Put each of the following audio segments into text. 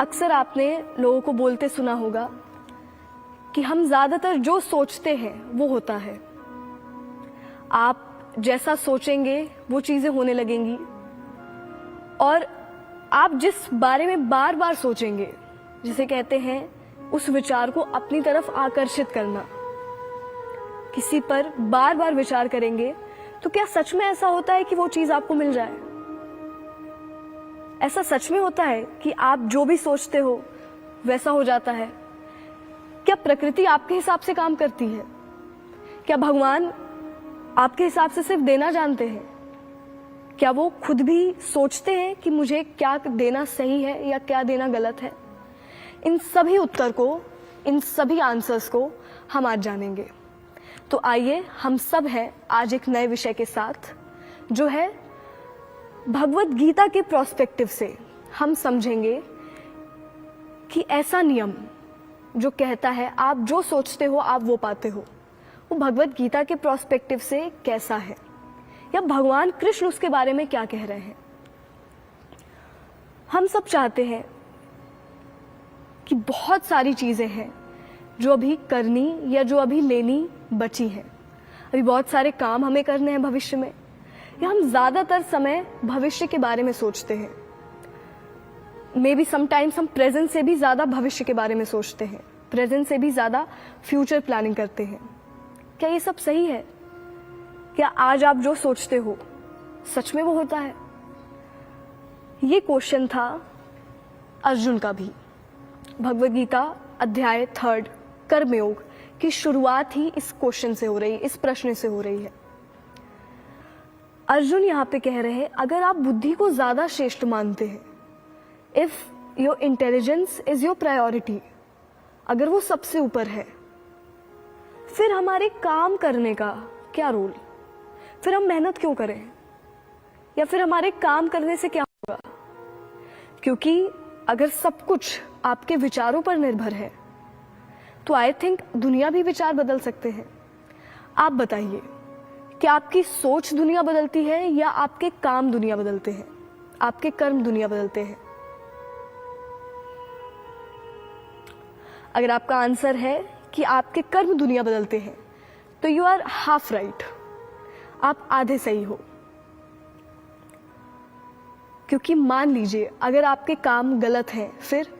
अक्सर आपने लोगों को बोलते सुना होगा कि हम ज़्यादातर जो सोचते हैं वो होता है। आप जैसा सोचेंगे वो चीज़ें होने लगेंगी, और आप जिस बारे में बार बार सोचेंगे, जिसे कहते हैं उस विचार को अपनी तरफ आकर्षित करना, किसी पर बार बार विचार करेंगे तो क्या सच में ऐसा होता है कि वो चीज़ आपको मिल जाए? ऐसा सच में होता है कि आप जो भी सोचते हो वैसा हो जाता है? क्या प्रकृति आपके हिसाब से काम करती है? क्या भगवान आपके हिसाब से सिर्फ देना जानते हैं? क्या वो खुद भी सोचते हैं कि मुझे क्या देना सही है या क्या देना गलत है? इन सभी उत्तर को, इन सभी आंसर्स को हम आज जानेंगे। तो आइए हम सब हैं आज एक नए विषय के साथ, जो है भगवत गीता के प्रोस्पेक्टिव से हम समझेंगे कि ऐसा नियम जो कहता है आप जो सोचते हो आप वो पाते हो, वो भगवत गीता के प्रोस्पेक्टिव से कैसा है, या भगवान कृष्ण उसके बारे में क्या कह रहे हैं। हम सब चाहते हैं कि बहुत सारी चीजें हैं जो अभी करनी या जो अभी लेनी बची है। अभी बहुत सारे काम हमें करने हैं भविष्य में, या हम ज्यादातर समय भविष्य के बारे में सोचते हैं। मे बी समटाइम्स हम प्रेजेंट से भी ज्यादा भविष्य के बारे में सोचते हैं, प्रेजेंट से भी ज्यादा फ्यूचर प्लानिंग करते हैं। क्या ये सब सही है? क्या आज आप जो सोचते हो सच में वो होता है? ये क्वेश्चन था अर्जुन का भी। भगवद गीता अध्याय 3 कर्मयोग की शुरुआत ही इस क्वेश्चन से हो रही है, इस प्रश्न से हो रही है। अर्जुन यहाँ पे कह रहे हैं, अगर आप बुद्धि को ज्यादा श्रेष्ठ मानते हैं, if your intelligence is your priority, अगर वो सबसे ऊपर है, फिर हमारे काम करने का क्या रोल? फिर हम मेहनत क्यों करें? या फिर हमारे काम करने से क्या होगा? क्योंकि अगर सब कुछ आपके विचारों पर निर्भर है तो आई थिंक दुनिया भी विचार बदल सकते हैं। आप बताइए, क्या आपकी सोच दुनिया बदलती है या आपके काम दुनिया बदलते हैं, आपके कर्म दुनिया बदलते हैं? अगर आपका आंसर है कि आपके कर्म दुनिया बदलते हैं तो यू आर हाफ राइट, आप आधे सही हो। क्योंकि मान लीजिए अगर आपके काम गलत हैं, फिर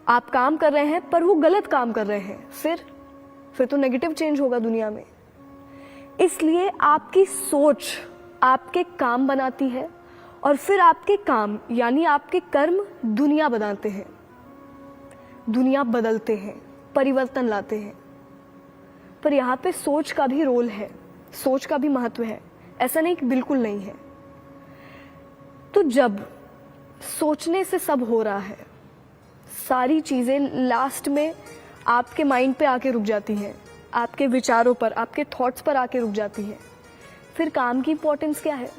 आप काम कर रहे हैं पर वो गलत काम कर रहे हैं, फिर तो नेगेटिव चेंज होगा दुनिया में। इसलिए आपकी सोच आपके काम बनाती है, और फिर आपके काम यानी आपके कर्म दुनिया बनाते हैं, दुनिया बदलते हैं, परिवर्तन लाते हैं। पर यहाँ पे सोच का भी रोल है, सोच का भी महत्व है, ऐसा नहीं कि बिल्कुल नहीं है। तो जब सोचने से सब हो रहा है, सारी चीजें लास्ट में आपके माइंड पे आके रुक जाती हैं, आपके विचारों पर, आपके थॉट्स पर आके रुक जाती है, फिर काम की इंपॉर्टेंस क्या है?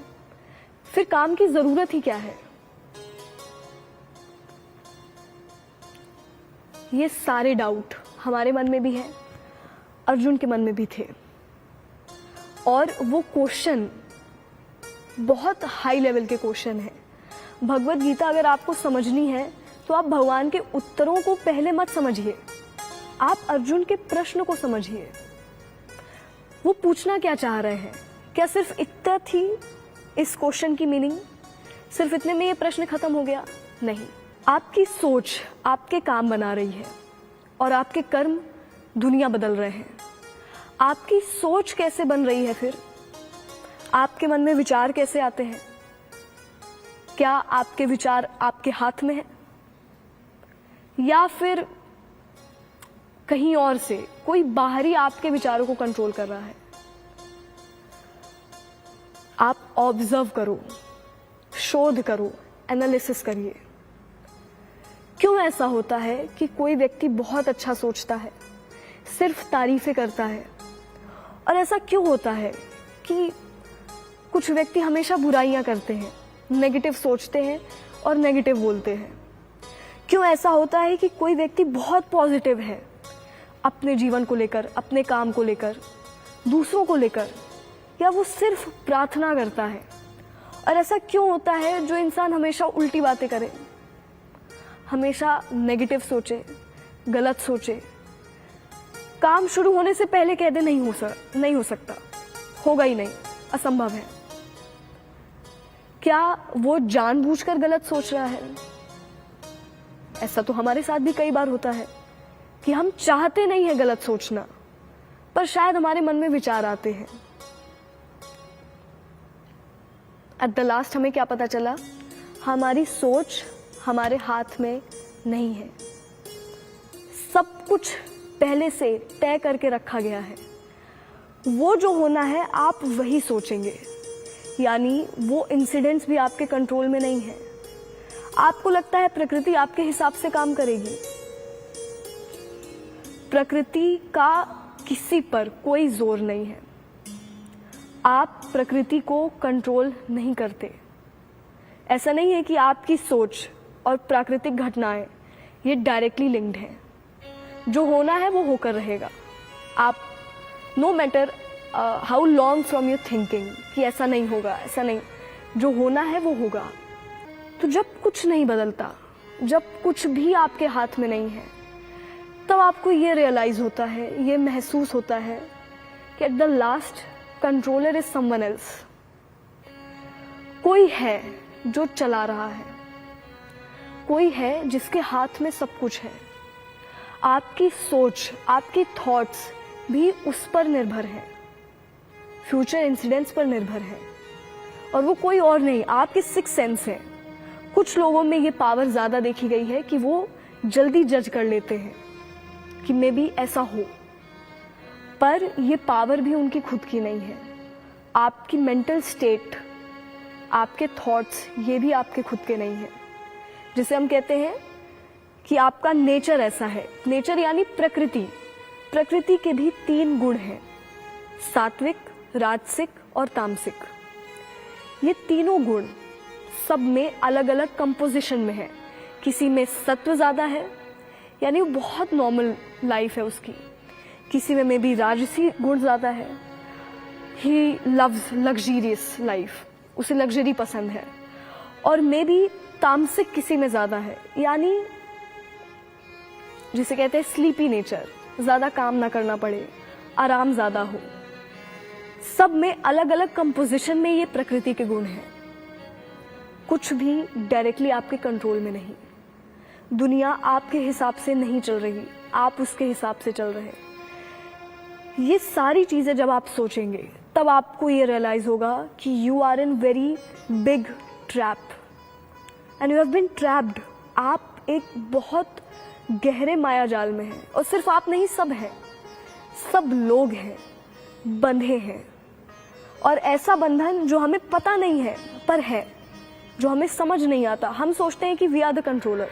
फिर काम की जरूरत ही क्या है? ये सारे डाउट हमारे मन में भी है, अर्जुन के मन में भी थे, और वो क्वेश्चन बहुत हाई लेवल के क्वेश्चन है। भगवत गीता अगर आपको समझनी है तो आप भगवान के उत्तरों को पहले मत समझिए, आप अर्जुन के प्रश्न को समझिए। वो पूछना क्या चाह रहे हैं? क्या सिर्फ इतना थी इस क्वेश्चन की मीनिंग? सिर्फ इतने में ये प्रश्न खत्म हो गया? नहीं। आपकी सोच आपके काम बना रही है और आपके कर्म दुनिया बदल रहे हैं। आपकी सोच कैसे बन रही है? फिर आपके मन में विचार कैसे आते हैं? क्या आपके विचार आपके हाथ में है, या फिर कहीं और से कोई बाहरी आपके विचारों को कंट्रोल कर रहा है? आप ऑब्जर्व करो, शोध करो, एनालिसिस करिए। क्यों ऐसा होता है कि कोई व्यक्ति बहुत अच्छा सोचता है, सिर्फ तारीफें करता है, और ऐसा क्यों होता है कि कुछ व्यक्ति हमेशा बुराइयां करते हैं, नेगेटिव सोचते हैं और नेगेटिव बोलते हैं? क्यों ऐसा होता है कि कोई व्यक्ति बहुत पॉजिटिव है अपने जीवन को लेकर, अपने काम को लेकर, दूसरों को लेकर, या वो सिर्फ प्रार्थना करता है? और ऐसा क्यों होता है जो इंसान हमेशा उल्टी बातें करे? हमेशा नेगेटिव सोचे, गलत सोचे, काम शुरू होने से पहले कह दे नहीं हो सकता, होगा ही नहीं, असंभव है, क्या वो जानबूझकर गलत सोच रहा है? ऐसा तो हमारे साथ भी कई बार होता है कि हम चाहते नहीं है गलत सोचना, पर शायद हमारे मन में विचार आते हैं। एट द लास्ट हमें क्या पता चला? हमारी सोच हमारे हाथ में नहीं है। सब कुछ पहले से तय करके रखा गया है। वो जो होना है आप वही सोचेंगे, यानी वो इंसिडेंट्स भी आपके कंट्रोल में नहीं है। आपको लगता है प्रकृति आपके हिसाब से काम करेगी। प्रकृति का किसी पर कोई जोर नहीं है। आप प्रकृति को कंट्रोल नहीं करते। ऐसा नहीं है कि आपकी सोच और प्राकृतिक घटनाएं ये डायरेक्टली लिंक्ड हैं। जो होना है वो होकर रहेगा। आप no matter how long from your thinking कि ऐसा नहीं होगा, ऐसा नहीं, जो होना है वो होगा। तो जब कुछ नहीं बदलता, जब कुछ भी आपके हाथ में नहीं है, तब आपको ये रियलाइज होता है, ये महसूस होता है कि at the last controller is someone else. कोई है जो चला रहा है, कोई है जिसके हाथ में सब कुछ है। आपकी सोच, आपकी थॉट्स भी उस पर निर्भर है, फ्यूचर इंसिडेंट्स पर निर्भर है, और वो कोई और नहीं, आपके सिक्स सेंस है। कुछ लोगों में ये पावर ज़्यादा देखी गई है कि वो जल्दी जज कर लेते हैं कि मे बी ऐसा हो, पर ये पावर भी उनकी खुद की नहीं है। आपकी मेंटल स्टेट, आपके थॉट्स, ये भी आपके खुद के नहीं है। जिसे हम कहते हैं कि आपका नेचर ऐसा है। नेचर यानी प्रकृति। प्रकृति के भी 3 गुण हैं, सात्विक, राजसिक और तामसिक। ये तीनों गुण सब में अलग अलग कंपोजिशन में है। किसी में सत्व ज़्यादा है, यानी वो बहुत नॉर्मल लाइफ है उसकी। किसी में भी राजसी गुण ज़्यादा है, ही लव्स लग्जरियस लाइफ, उसे लग्जरी पसंद है। और मे बी तामसिक किसी में ज़्यादा है, यानी जिसे कहते हैं स्लीपी नेचर, ज़्यादा काम ना करना पड़े, आराम ज़्यादा हो। सब में अलग अलग कंपोजिशन में ये प्रकृति के गुण हैं। कुछ भी डायरेक्टली आपके कंट्रोल में नहीं। दुनिया आपके हिसाब से नहीं चल रही, आप उसके हिसाब से चल रहे। ये सारी चीज़ें जब आप सोचेंगे तब आपको ये रियलाइज होगा कि you are in very big trap and you have been trapped. आप एक बहुत गहरे माया जाल में हैं, और सिर्फ आप नहीं, सब हैं, सब लोग हैं, बंधे हैं। और ऐसा बंधन जो हमें पता नहीं है पर है, जो हमें समझ नहीं आता। हम सोचते हैं कि वी आर द कंट्रोलर,